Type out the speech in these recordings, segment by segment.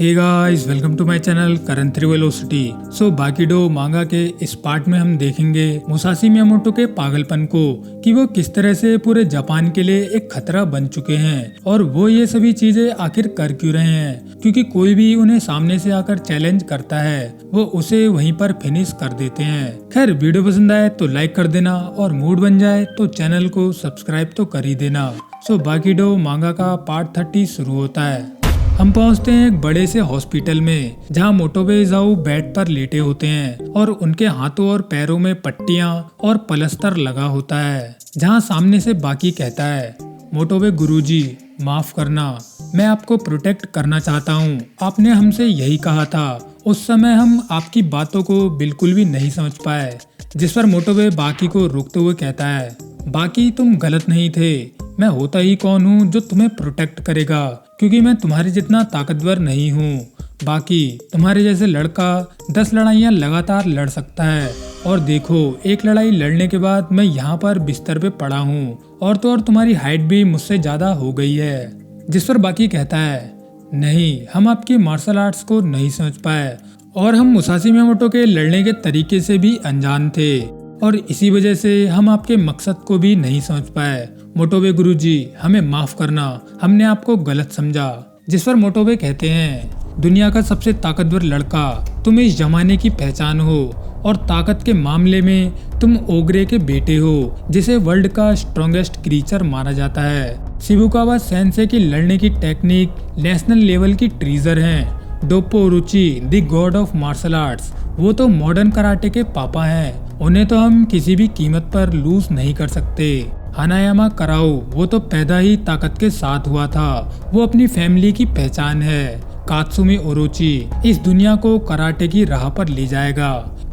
Hey guys, welcome to my channel Karan velocity. So Baki Dou manga के इस part में हम देखेंगे मुसाशी मियामोटो के पागलपन को कि वो किस तरह से पूरे जापान के लिए एक खतरा बन चुके हैं और वो ये सभी चीजें आखिर कर क्यों रहे हैं, क्योंकि कोई भी उन्हें सामने से आकर चैलेंज करता है वो उसे वहीं पर फिनिश कर देते हैं। खैर, वीडियो पसंद आए तो लाइक कर देना और मूड बन जाए तो चैनल को सब्सक्राइब तो कर ही देना। सो बाकीडो मांगा का पार्ट 30 शुरू होता है। हम पहुंचते हैं एक बड़े से हॉस्पिटल में जहां मोटोबे इज़ाओ बेड पर लेटे होते हैं और उनके हाथों और पैरों में पट्टियां और पलस्तर लगा होता है। जहां सामने से बाकी कहता है, मोटोबे गुरुजी माफ करना, मैं आपको प्रोटेक्ट करना चाहता हूं। आपने हमसे यही कहा था। उस समय हम आपकी बातों को बिल्कुल भी नहीं समझ पाए। जिस पर मोटोबे बाकी को रोकते हुए कहता है, बाकी तुम गलत नहीं थे। मैं होता ही कौन हूँ जो तुम्हें प्रोटेक्ट करेगा, क्योंकि मैं तुम्हारे जितना ताकतवर नहीं हूँ। बाकी तुम्हारे जैसे लड़का 10 लड़ाइयाँ लगातार लड़ सकता है और देखो, एक लड़ाई लड़ने के बाद मैं यहाँ पर बिस्तर पे पड़ा हूँ और तो और तुम्हारी हाइट भी मुझसे ज्यादा हो गई है। जिस पर बाकी कहता है, नहीं, हम आपकी मार्शल आर्ट्स को नहीं समझ पाए और हम मुसाशी मियामोटो के लड़ने के तरीके से भी अनजान थे और इसी वजह से हम आपके मकसद को भी नहीं समझ पाए। मोटोबे गुरुजी, हमें माफ करना, हमने आपको गलत समझा। जिस पर मोटोबे कहते हैं, दुनिया का सबसे ताकतवर लड़का तुम इस जमाने की पहचान हो और ताकत के मामले में तुम ओग्रे के बेटे हो, जिसे वर्ल्ड का स्ट्रॉन्गेस्ट क्रीचर माना जाता है। शिबुकावा सेंसे की लड़ने की टेक्निक नेशनल लेवल की ट्रीजर हैं। Doppo Orochi, the god of martial arts, वो तो मॉडर्न कराटे के पापा हैं। उन्हें तो हम किसी भी कीमत पर लूज नहीं कर सकते। हानायामा कराओ, वो तो पैदा ही ताकत के साथ हुआ था, वो अपनी फैमिली की पहचान है। कात्सुमी ओरोची इस दुनिया को कराटे की राह पर ले जाएगा।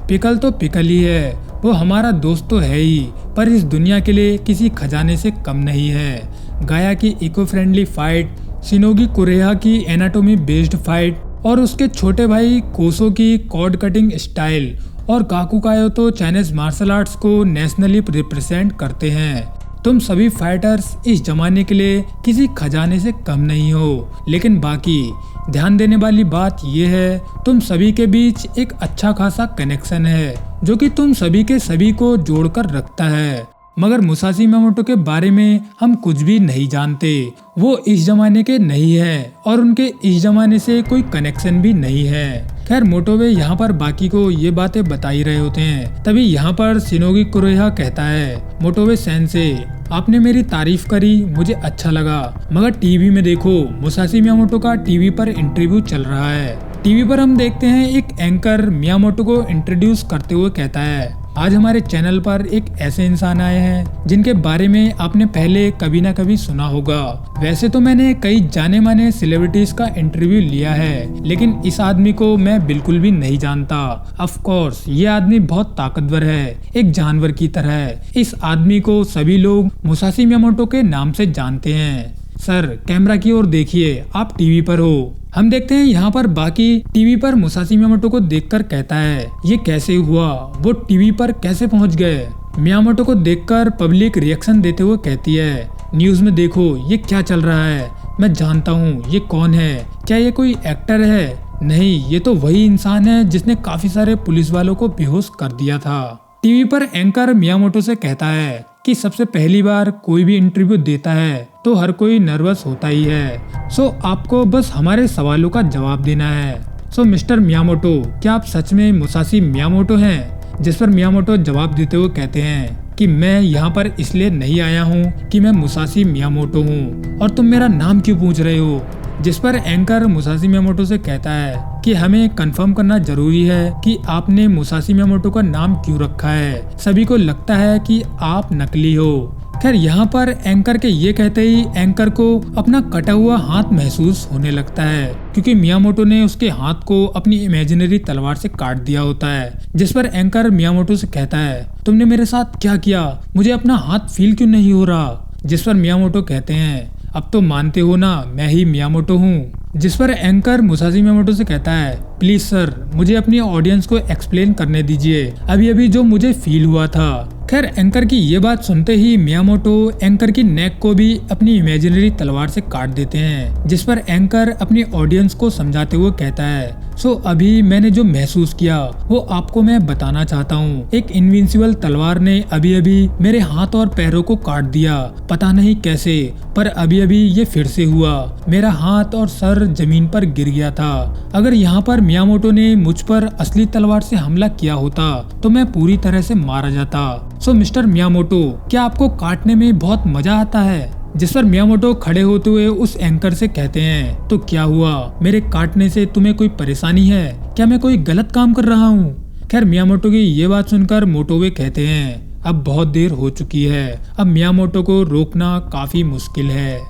पिकल तो पिकल ही है, वो हमारा दोस्त तो है ही, पर इस दुनिया के लिए किसी खजाने से कम नहीं है। गाया की इको फ्रेंडली फाइट, शिनोगी कुरेहा की एनाटोमी बेस्ड फाइट और उसके छोटे भाई कोसो की कॉर्ड कटिंग स्टाइल और काकुकायो तो चाइनीज मार्शल आर्ट्स को नेशनली रिप्रेजेंट करते हैं। तुम सभी फाइटर्स इस जमाने के लिए किसी खजाने से कम नहीं हो। लेकिन बाकी ध्यान देने वाली बात यह है, तुम सभी के बीच एक अच्छा खासा कनेक्शन है जो कि तुम सभी के सभी को जोड़कर रखता है। मगर मुसाशी मियामोटो के बारे में हम कुछ भी नहीं जानते। वो इस जमाने के नहीं है और उनके इस जमाने से कोई कनेक्शन भी नहीं है। खैर, मोटोबे यहाँ पर बाकी को ये बातें बता ही रहे होते हैं। तभी यहाँ पर शिनोगी कुरेहा कहता है, मोटोबे सेंसे, आपने मेरी तारीफ करी, मुझे अच्छा लगा, मगर टीवी में देखो, मुसाशी मियामोटो का टीवी पर इंटरव्यू चल रहा है। टीवी पर हम देखते हैं एक एंकर मियामोटो को इंट्रोड्यूस करते हुए कहता है, आज हमारे चैनल पर एक ऐसे इंसान आए हैं जिनके बारे में आपने पहले कभी ना कभी सुना होगा। वैसे तो मैंने कई जाने माने सेलिब्रिटीज का इंटरव्यू लिया है, लेकिन इस आदमी को मैं बिल्कुल भी नहीं जानता। ऑफ कोर्स, ये आदमी बहुत ताकतवर है, एक जानवर की तरह। इस आदमी को सभी लोग मुसाशी मियामोटो के नाम से जानते हैं। सर, कैमरा की ओर देखिए, आप टीवी पर हो। हम देखते हैं यहाँ पर बाकी टीवी पर मुसाशी मियामोटो को देखकर कहता है, ये कैसे हुआ, वो टीवी पर कैसे पहुँच गए। मियामोटो को देखकर पब्लिक रिएक्शन देते हुए कहती है, न्यूज में देखो ये क्या चल रहा है, मैं जानता हूँ ये कौन है। क्या ये कोई एक्टर है? नहीं, ये तो वही इंसान है जिसने काफी सारे पुलिस वालों को बेहोश कर दिया था। टीवी पर एंकर मियामोटो से कहता है कि सबसे पहली बार कोई भी इंटरव्यू देता है तो हर कोई नर्वस होता ही है। सो आपको बस हमारे सवालों का जवाब देना है। सो मिस्टर मियामोटो, क्या आप सच में मुसाशी मियामोटो हैं? जिस पर मियामोटो जवाब देते हुए कहते हैं कि मैं यहाँ पर इसलिए नहीं आया हूँ कि मैं मुसाशी मियामोटो हूँ और तुम मेरा नाम क्यों पूछ रहे हो। जिस पर एंकर मुसाशी मियामोटो से कहता है कि हमें कंफर्म करना जरूरी है कि आपने मुसाशी मियामोटो का नाम क्यों रखा है। सभी को लगता है कि आप नकली हो। खैर, यहाँ पर एंकर के ये कहते ही एंकर को अपना कटा हुआ हाथ महसूस होने लगता है, क्योंकि मियामोटो ने उसके हाथ को अपनी इमेजिनरी तलवार से काट दिया होता है। जिस पर एंकर मियामोटो से कहता है, तुमने मेरे साथ क्या किया, मुझे अपना हाथ फील क्यों नहीं हो रहा। जिस पर मियामोटो कहते हैं, अब तो मानते हो ना, मैं ही मियामोटो हूँ। जिस पर एंकर मुसाशी मियामोटो से कहता है, प्लीज सर, मुझे अपनी ऑडियंस को एक्सप्लेन करने दीजिए अभी अभी जो मुझे फील हुआ था। खैर एंकर की ये बात सुनते ही मियामोटो एंकर की नेक को भी अपनी इमेजिनरी तलवार से काट देते हैं, जिस पर एंकर अपनी ऑडियंस को समझाते हुए कहता है, अभी मैंने जो महसूस किया वो आपको मैं बताना चाहता हूँ। एक इनविंसिबल तलवार ने अभी अभी मेरे हाथ और पैरों को काट दिया, पता नहीं कैसे, पर अभी अभी ये फिर से हुआ। मेरा हाथ और सर जमीन पर गिर गया था। अगर यहाँ पर मियामोटो ने मुझ पर असली तलवार से हमला किया होता तो मैं पूरी तरह से मारा जाता। मिस्टर मियामोटो, क्या आपको काटने में बहुत मजा आता है? जिस पर मियामोटो खड़े होते हुए उस एंकर से कहते हैं, तो क्या हुआ? मेरे काटने से तुम्हें कोई परेशानी है? क्या मैं कोई गलत काम कर रहा हूँ? खैर मियामोटो की ये बात सुनकर मोटोवे कहते हैं, अब बहुत देर हो चुकी है, अब मियामोटो को रोकना काफी मुश्किल है।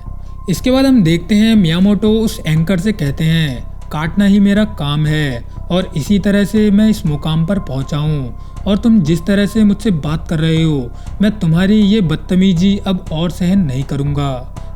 इसके बाद हम देखते हैं मियामोटो उस एंकर से कहते हैं, काटना ही मेरा काम है और इसी तरह से मैं इस मुकाम पर पहुंचा हूँ, और तुम जिस तरह से मुझसे बात कर रहे हो, मैं तुम्हारी ये बदतमीजी अब और सहन नहीं करूँगा।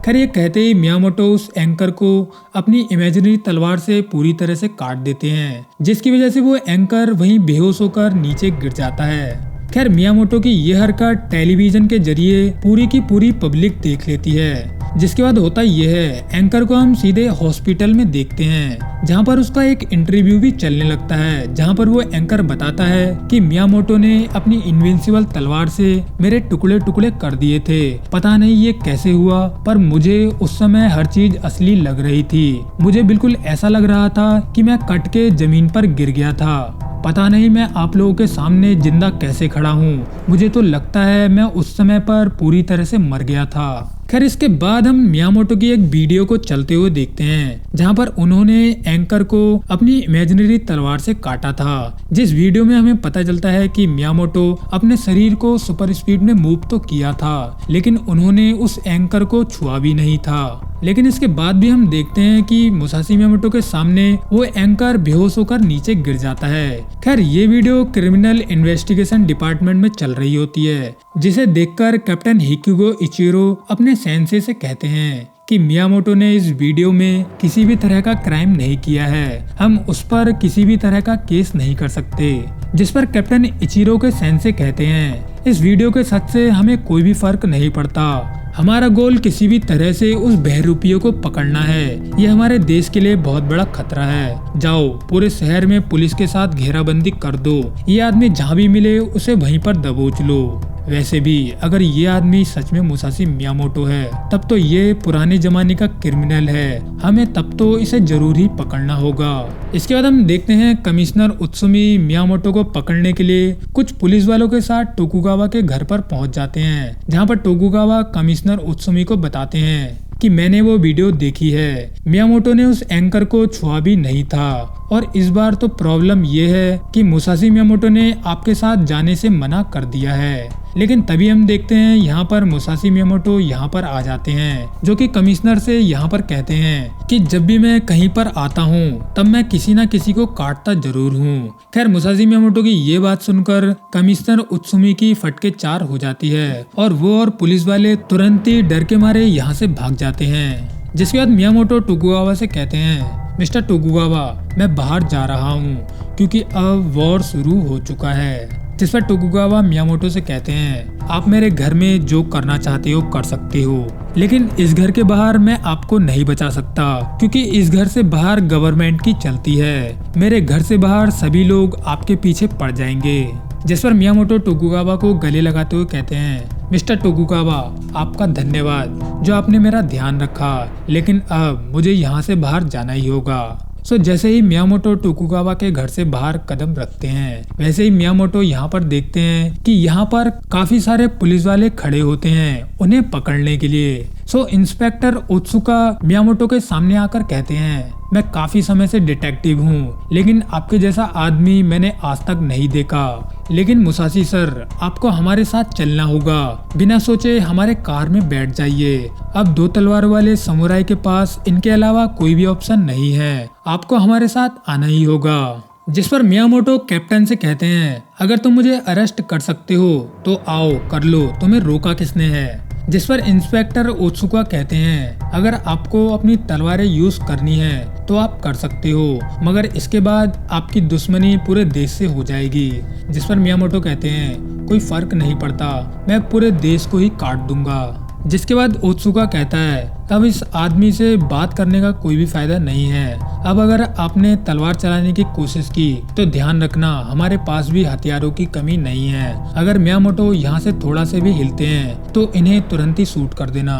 खैर ये कहते ही मियामोटो उस एंकर को अपनी इमेजिनरी तलवार से पूरी तरह से काट देते हैं, जिसकी वजह से वो एंकर वहीं बेहोश होकर नीचे गिर जाता है। खैर मियामोटो की ये हरकत टेलीविजन के जरिए पूरी की पूरी पब्लिक देख लेती है। जिसके बाद होता ये है, एंकर को हम सीधे हॉस्पिटल में देखते हैं, जहाँ पर उसका एक इंटरव्यू भी चलने लगता है, जहाँ पर वो एंकर बताता है कि मियामोटो ने अपनी इनविंसिबल तलवार से मेरे टुकड़े टुकड़े कर दिए थे। पता नहीं ये कैसे हुआ, पर मुझे उस समय हर चीज असली लग रही थी। मुझे बिल्कुल ऐसा लग रहा था कि मैं कट के जमीन पर गिर गया था। पता नहीं मैं आप लोगों के सामने जिंदा कैसे खड़ा हूँ। मुझे तो लगता है मैं उस समय पर पूरी तरह से मर गया था। खैर इसके बाद हम मियामोटो की एक वीडियो को चलते हुए देखते हैं, जहां पर उन्होंने एंकर को अपनी इमेजिनरी तलवार से काटा था। जिस वीडियो में हमें पता चलता है कि मियामोटो अपने शरीर को सुपर स्पीड में मूव तो किया था, लेकिन उन्होंने उस एंकर को छुआ भी नहीं था। लेकिन इसके बाद भी हम देखते हैं कि मुसाशी मियामोटो के सामने वो एंकर बेहोश होकर नीचे गिर जाता है। खैर ये वीडियो क्रिमिनल इन्वेस्टिगेशन डिपार्टमेंट में चल रही होती है, जिसे देखकर कैप्टन हिकुगो इचिरो अपने सेंसे से कहते हैं कि मियामोटो ने इस वीडियो में किसी भी तरह का क्राइम नहीं किया है, हम उस पर किसी भी तरह का केस नहीं कर सकते। जिस पर कैप्टन इचिरो के सेंसे कहते हैं, इस वीडियो के सच से हमें कोई भी फर्क नहीं पड़ता। हमारा गोल किसी भी तरह से उस बहरूपियों को पकड़ना है। ये हमारे देश के लिए बहुत बड़ा खतरा है। जाओ पूरे शहर में पुलिस के साथ घेराबंदी कर दो। ये आदमी जहाँ भी मिले उसे वहीं पर दबोच लो। वैसे भी अगर ये आदमी सच में मुसाशी मियामोटो है, तब तो ये पुराने जमाने का क्रिमिनल है। हमें तब तो इसे जरूर ही पकड़ना होगा। इसके बाद हम देखते हैं कमिश्नर उत्सुमी मियामोटो को पकड़ने के लिए कुछ पुलिस वालों के साथ टोकुगावा के घर पर पहुंच जाते हैं, जहां पर टोकुगावा कमिश्नर उत्सुमी को बताते हैं कि मैंने वो वीडियो देखी है। मियामोटो ने उस एंकर को छुआ भी नहीं था, और इस बार तो प्रॉब्लम ये है कि मुसाशी मियामोटो ने आपके साथ जाने से मना कर दिया है। लेकिन तभी हम देखते हैं यहाँ पर मुसाशी मियामोटो यहाँ पर आ जाते हैं, जो कि कमिश्नर से यहाँ पर कहते हैं कि जब भी मैं कहीं पर आता हूँ तब मैं किसी न किसी को काटता जरूर हूँ। खैर मुसाशी मियामोटो की ये बात सुनकर कमिश्नर उत्सुमी की फटके चार हो जाती है, और वो और पुलिस वाले तुरंत ही डर के मारे यहाँ से भाग जाते हैं। जिसके बाद मियामोटो टोकुगावा से कहते हैं, मिस्टर टोकुगावा, मैं बाहर जा रहा हूँ क्योंकि अब वॉर शुरू हो चुका है। जिस पर टोकुगावा मियामोटो से कहते हैं, आप मेरे घर में जो करना चाहते हो कर सकते हो, लेकिन इस घर के बाहर मैं आपको नहीं बचा सकता, क्योंकि इस घर से बाहर गवर्नमेंट की चलती है। मेरे घर से बाहर सभी लोग आपके पीछे पड़ जाएंगे। जिस पर मियामोटो टोकुगावा को गले लगाते हुए कहते हैं, मिस्टर टोकुगावा, आपका धन्यवाद जो आपने मेरा ध्यान रखा, लेकिन अब मुझे यहाँ से बाहर जाना ही होगा। जैसे ही मियामोटो टोकुगावा के घर से बाहर कदम रखते हैं, वैसे ही मियामोटो यहाँ पर देखते हैं कि यहाँ पर काफी सारे पुलिस वाले खड़े होते हैं उन्हें पकड़ने के लिए। इंस्पेक्टर ओत्सुका मियामोटो के सामने आकर कहते हैं, मैं काफी समय से डिटेक्टिव हूँ, लेकिन आपके जैसा आदमी मैंने आज तक नहीं देखा। लेकिन मुसाशी सर, आपको हमारे साथ चलना होगा। बिना सोचे हमारे कार में बैठ जाइए। अब दो तलवार वाले समुराई के पास इनके अलावा कोई भी ऑप्शन नहीं है। आपको हमारे साथ आना ही होगा। जिस पर मियामोटो कैप्टन से कहते हैं, अगर तुम मुझे अरेस्ट कर सकते हो तो आओ कर लो, तुम्हें रोका किसने है। जिस पर इंस्पेक्टर ओत्सुका कहते हैं अगर आपको अपनी तलवारें यूज करनी है तो आप कर सकते हो, मगर इसके बाद आपकी दुश्मनी पूरे देश से हो जाएगी। जिस पर मियामोटो कहते हैं कोई फर्क नहीं पड़ता, मैं पूरे देश को ही काट दूंगा। जिसके बाद ओत्सुका कहता है अब इस आदमी से बात करने का कोई भी फायदा नहीं है। अब अगर आपने तलवार चलाने की कोशिश की तो ध्यान रखना हमारे पास भी हथियारों की कमी नहीं है। अगर मियामोटो यहाँ से थोड़ा से भी हिलते हैं तो इन्हें तुरंत ही शूट कर देना।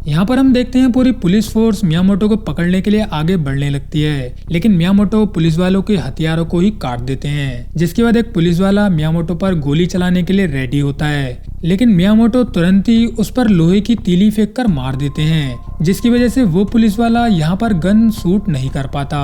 यहाँ पर हम देखते हैं पूरी पुलिस फोर्स मियामोटो को पकड़ने के लिए आगे बढ़ने लगती है, लेकिन मियामोटो पुलिस वालों के हथियारों को ही काट देते हैं। जिसके बाद एक पुलिस वाला मियामोटो पर गोली चलाने के लिए रेडी होता है, लेकिन मियामोटो तुरंत ही उस पर लोहे की तीली फेंक कर मार देते हैं, जिसकी वजह से वो पुलिस वाला यहाँ पर गन शूट नहीं कर पाता।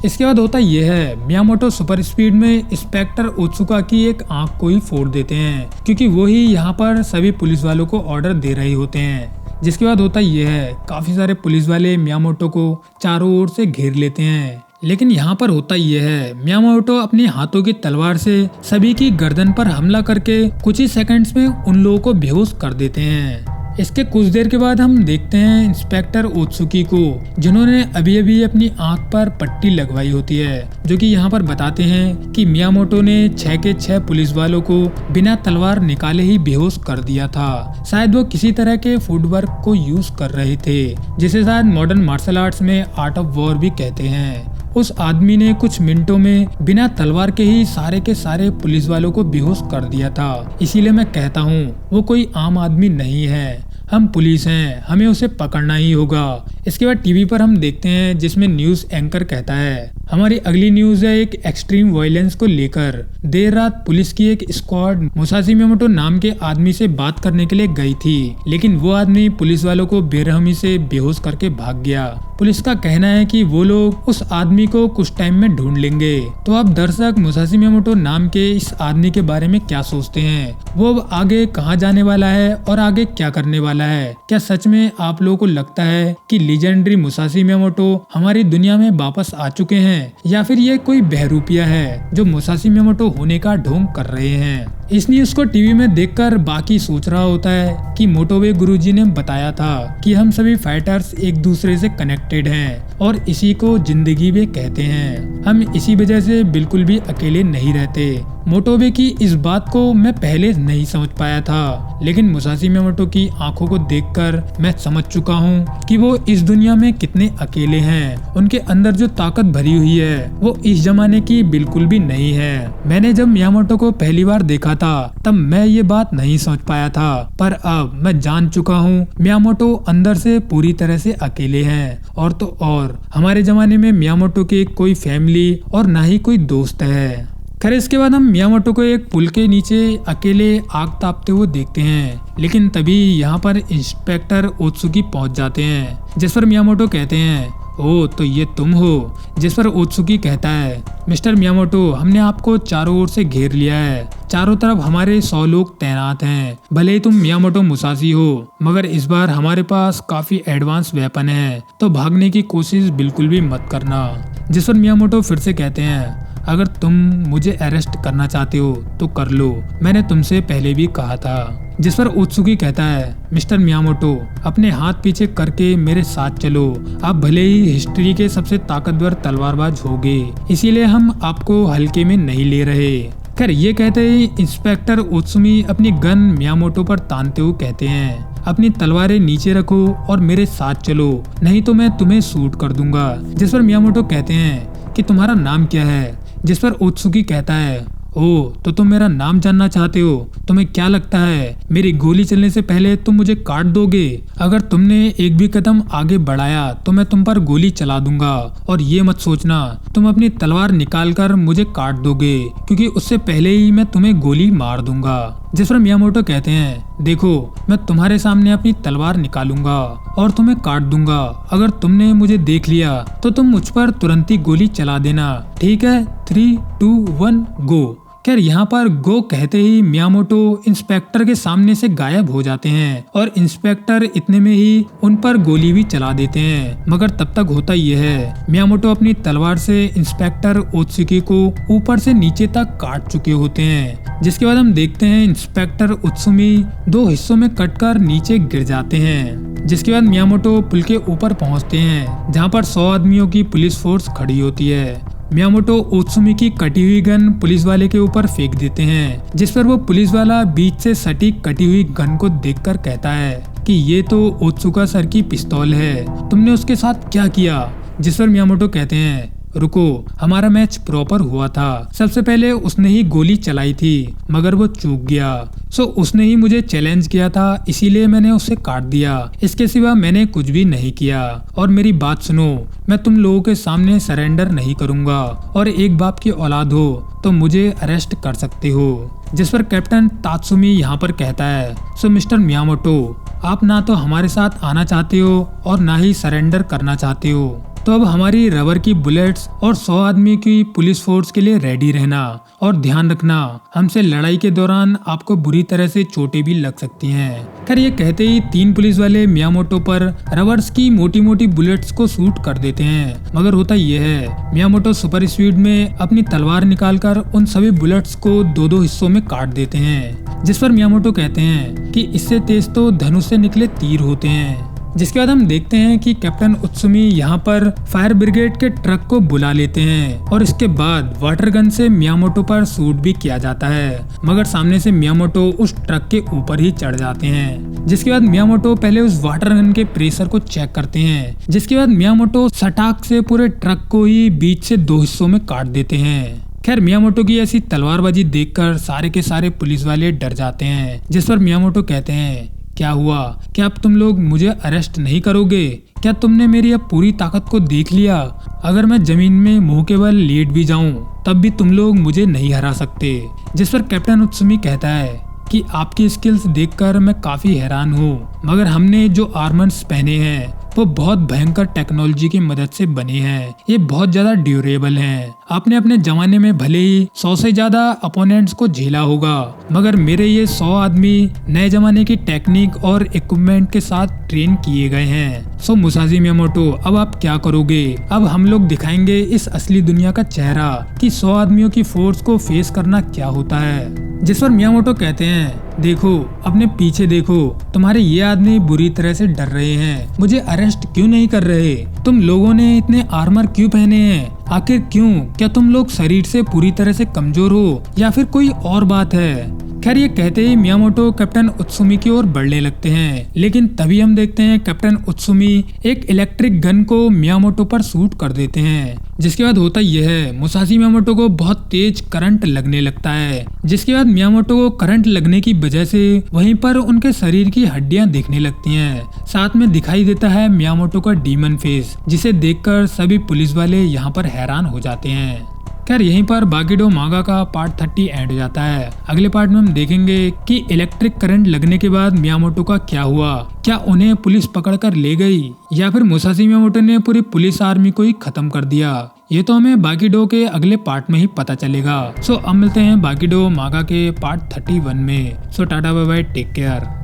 इसके बाद होता यह है मियामोटो सुपर स्पीड में इंस्पेक्टर ओत्सुका की एक आंख को ही फोड़ देते हैं, क्योंकि वो ही यहाँ पर सभी पुलिस वालों को ऑर्डर दे रहे होते हैं। जिसके बाद होता यह है काफी सारे पुलिस वाले मियामोटो को चारों ओर से घेर लेते हैं, लेकिन यहाँ पर होता यह है मियामोटो अपने हाथों की तलवार से सभी की गर्दन पर हमला करके कुछ ही सेकंड्स में उन लोगों को बेहोश कर देते हैं। इसके कुछ देर के बाद हम देखते हैं इंस्पेक्टर ओत्सुकी को, जिन्होंने अभी अभी अपनी आंख पर पट्टी लगवाई होती है, जो कि यहाँ पर बताते हैं कि मियामोटो ने 6 के 6 पुलिस वालों को बिना तलवार निकाले ही बेहोश कर दिया था। शायद वो किसी तरह के फुटवर्क को यूज कर रहे थे, जिसे शायद मॉडर्न मार्शल आर्ट्स में आर्ट ऑफ वॉर भी कहते हैं। उस आदमी ने कुछ मिनटों में बिना तलवार के ही सारे के सारे पुलिस वालों को बेहोश कर दिया था। इसीलिए मैं कहता हूँ वो कोई आम आदमी नहीं है, हम पुलिस हैं, हमें उसे पकड़ना ही होगा। इसके बाद टीवी पर हम देखते हैं जिसमें न्यूज एंकर कहता है हमारी अगली न्यूज है एक एक्सट्रीम वायलेंस को लेकर। देर रात पुलिस की एक स्क्वाड मुसाशी मियामोटो नाम के आदमी से बात करने के लिए गई थी, लेकिन वो आदमी पुलिस वालों को बेरहमी से बेहोश करके भाग गया। पुलिस का कहना है कि वो लोग उस आदमी को कुछ टाइम में ढूंढ लेंगे। तो अब दर्शक मुसाशी मियामोटो नाम के इस आदमी के बारे में क्या सोचते हैं? वो अब आगे कहाँ जाने वाला है और आगे क्या करने वाला है? क्या सच में आप लोगों को लगता है कि लीजेंडरी मुसाशी मियामोटो हमारी दुनिया में वापस आ चुके हैं, या फिर ये कोई बहरूपिया है जो मुसाशी मियामोटो होने का ढोंग कर रहे हैं? इस न्यूज को टीवी में देखकर बाकी सोच रहा होता है कि मोटोबे गुरुजी ने बताया था कि हम सभी फाइटर्स एक दूसरे से कनेक्टेड हैं और इसी को जिंदगी भी कहते हैं। हम इसी वजह से बिल्कुल भी अकेले नहीं रहते। मोटोबे की इस बात को मैं पहले नहीं समझ पाया था, लेकिन मुसाशी मियामोटो की आंखों को देखकर मैं समझ चुका हूँ कि वो इस दुनिया में कितने अकेले हैं। उनके अंदर जो ताकत भरी हुई है वो इस जमाने की बिल्कुल भी नहीं है। मैंने जब मियामोटो को पहली बार देखा था तब मैं ये बात नहीं समझ पाया था, पर अब मैं जान चुका हूँ मियामोटो अंदर से पूरी तरह से अकेले हैं। और तो और हमारे जमाने में मियामोटो की कोई फैमिली और ना ही कोई दोस्त है। खैर इसके बाद हम मियामोटो को एक पुल के नीचे अकेले आग तापते हुए देखते हैं, लेकिन तभी यहाँ पर इंस्पेक्टर ओत्सुकी पहुँच जाते हैं। जिस पर मियामोटो कहते हैं ओ तो ये तुम हो? जिस पर ओत्सुकी कहता है मिस्टर मियामोटो हमने आपको चारों ओर से घेर लिया है, चारों तरफ हमारे 100 लोग तैनात हैं। भले ही तुम मियामोटो मुसाशी हो, मगर इस बार हमारे पास काफी एडवांस वेपन है, तो भागने की कोशिश बिल्कुल भी मत करना। जिस पर मियामोटो फिर से कहते हैं अगर तुम मुझे अरेस्ट करना चाहते हो तो कर लो, मैंने तुमसे पहले भी कहा था। जिस पर ओत्सुकी कहता है मिस्टर मियामोटो अपने हाथ पीछे करके मेरे साथ चलो, आप भले ही हिस्ट्री के सबसे ताकतवर तलवारबाज होगे, इसीलिए हम आपको हल्के में नहीं ले रहे। खैर ये कहते ही इंस्पेक्टर ओत्सुमी अपनी गन मियामोटो पर तानते हुए कहते हैं अपनी तलवारें नीचे रखो और मेरे साथ चलो, नहीं तो मैं तुम्हें शूट कर दूंगा। जिस पर मियामोटो कहते हैं कि तुम्हारा नाम क्या है? जिस पर ओत्सुकी कहता है ओ तो तुम मेरा नाम जानना चाहते हो? तुम्हें क्या लगता है मेरी गोली चलने से पहले तुम मुझे काट दोगे? अगर तुमने एक भी कदम आगे बढ़ाया तो मैं तुम पर गोली चला दूंगा, और ये मत सोचना तुम अपनी तलवार निकाल कर मुझे काट दोगे, क्योंकि उससे पहले ही मैं तुम्हें गोली मार दूंगा। जिस पर मियामोटो कहते हैं देखो मैं तुम्हारे सामने अपनी तलवार निकालूंगा और तुम्हें काट दूंगा। अगर तुमने मुझे देख लिया तो तुम मुझ पर तुरंत ही गोली चला देना, ठीक है? 3, 2, 1 गो। खैर यहाँ पर गो कहते ही मियामोटो इंस्पेक्टर के सामने से गायब हो जाते हैं और इंस्पेक्टर इतने में ही उन पर गोली भी चला देते हैं। मगर तब तक होता यह है, मियामोटो अपनी तलवार से इंस्पेक्टर ओत्सुकी को ऊपर से नीचे तक काट चुके होते हैं। जिसके बाद हम देखते हैं इंस्पेक्टर उत्सुमी 2 हिस्सों में कटकर नीचे गिर जाते हैं। जिसके बाद मियामोटो पुल के ऊपर पहुंचते हैं जहां पर 100 आदमियों की पुलिस फोर्स खड़ी होती है। मियामोटो ओत्सुमी की कटी हुई गन पुलिस वाले के ऊपर फेंक देते हैं, जिस पर वो पुलिस वाला बीच से सटी कटी हुई गन को देखकर कहता है कि ये तो ओत्सुका सर की पिस्तौल है, तुमने उसके साथ क्या किया? जिस पर मियामोटो कहते हैं रुको, हमारा मैच प्रॉपर हुआ था। सबसे पहले उसने ही गोली चलाई थी मगर वो चूक गया, सो उसने ही मुझे चैलेंज किया था, इसीलिए मैंने उसे काट दिया। इसके सिवा मैंने कुछ भी नहीं किया। और मेरी बात सुनो, मैं तुम लोगों के सामने सरेंडर नहीं करूंगा और एक बाप की औलाद हो तो मुझे अरेस्ट कर सकते हो। जिस पर कैप्टन तात्सुमी यहाँ पर कहता है सो मिस्टर मियामोटो, आप ना तो हमारे साथ आना चाहते हो और ना ही सरेंडर करना चाहते हो, तो अब हमारी रबर की बुलेट्स और 100 आदमी की पुलिस फोर्स के लिए रेडी रहना और ध्यान रखना, हमसे लड़ाई के दौरान आपको बुरी तरह से चोटें भी लग सकती हैं। खैर ये कहते ही 3 पुलिस वाले मियामोटो पर रबर्स की मोटी मोटी बुलेट्स को शूट कर देते हैं। मगर होता यह है, मियामोटो सुपर स्पीड में अपनी तलवार निकालकर उन सभी बुलेट्स को 2-2 हिस्सों में काट देते हैं। जिस पर मियामोटो कहते हैं कि इससे तेज तो धनुष से निकले तीर होते हैं। जिसके बाद हम देखते हैं कि कैप्टन उत्सुमी यहाँ पर फायर ब्रिगेड के ट्रक को बुला लेते हैं और इसके बाद वाटर गन से मियामोटो पर शूट भी किया जाता है। मगर सामने से मियामोटो उस ट्रक के ऊपर ही चढ़ जाते हैं। जिसके बाद मियामोटो पहले उस वाटर गन के प्रेशर को चेक करते हैं। जिसके बाद मियामोटो सटाक से पूरे ट्रक को ही बीच से 2 हिस्सों में काट देते हैं। खैर मियामोटो की ऐसी तलवारबाजी देखकर सारे के सारे पुलिस वाले डर जाते हैं। जिस पर मियामोटो कहते हैं क्या हुआ, क्या अब तुम लोग मुझे अरेस्ट नहीं करोगे? क्या तुमने मेरी अब पूरी ताकत को देख लिया? अगर मैं जमीन में मुंह के बल लेट भी जाऊं तब भी तुम लोग मुझे नहीं हरा सकते। जिस पर कैप्टन उत्सुमी कहता है कि आपकी स्किल्स देखकर मैं काफी हैरान हूँ, मगर हमने जो आर्मर्स पहने हैं वो बहुत भयंकर टेक्नोलॉजी की मदद से बने हैं। ये बहुत ज्यादा ड्यूरेबल हैं। आपने अपने जमाने में भले ही 100 से ज्यादा अपोनेंट्स को झेला होगा, मगर मेरे ये 100 आदमी नए जमाने की टेक्निक और इक्विपमेंट के साथ ट्रेन किए गए हैं। सो मुसाशी मियामोटो, अब आप क्या करोगे? अब हम लोग दिखाएंगे इस असली दुनिया का चेहरा कि 100 आदमियों की फोर्स को फेस करना क्या होता है। जिस पर मियामोटो कहते हैं देखो, अपने पीछे देखो, तुम्हारे ये आदमी बुरी तरह से डर रहे हैं। मुझे अरेस्ट क्यों नहीं कर रहे? तुम लोगों ने इतने आर्मर क्यों पहने हैं? आखिर क्यों? क्या तुम लोग शरीर से पूरी तरह से कमजोर हो या फिर कोई और बात है? खैर ये कहते ही मियामोटो कैप्टन उत्सुमी की ओर बढ़ने लगते हैं, लेकिन तभी हम देखते हैं कैप्टन उत्सुमी एक इलेक्ट्रिक गन को मियामोटो पर शूट कर देते हैं। जिसके बाद होता यह है, मुसाशी मियामोटो को बहुत तेज करंट लगने लगता है। जिसके बाद मियामोटो को करंट लगने की वजह से वहीं पर उनके शरीर की हड्डियां दिखने लगती हैं। साथ में दिखाई देता है मियामोटो का डीमन फेस, जिसे देखकर सभी पुलिस वाले यहाँ पर हैरान हो जाते हैं। खैर यहीं पर बाकीडो मांगा का पार्ट 30 एंड हो जाता है। अगले पार्ट में हम देखेंगे कि इलेक्ट्रिक करंट लगने के बाद मियामोटो का क्या हुआ। क्या उन्हें पुलिस पकड़कर ले गई या फिर मुसाशी मियामोटो ने पूरी पुलिस आर्मी को ही खत्म कर दिया? ये तो हमें बाकीडो के अगले पार्ट में ही पता चलेगा। सो अब मिलते हैं बाकीडो मांगा के पार्ट 31 में। So tata bye bye, take care.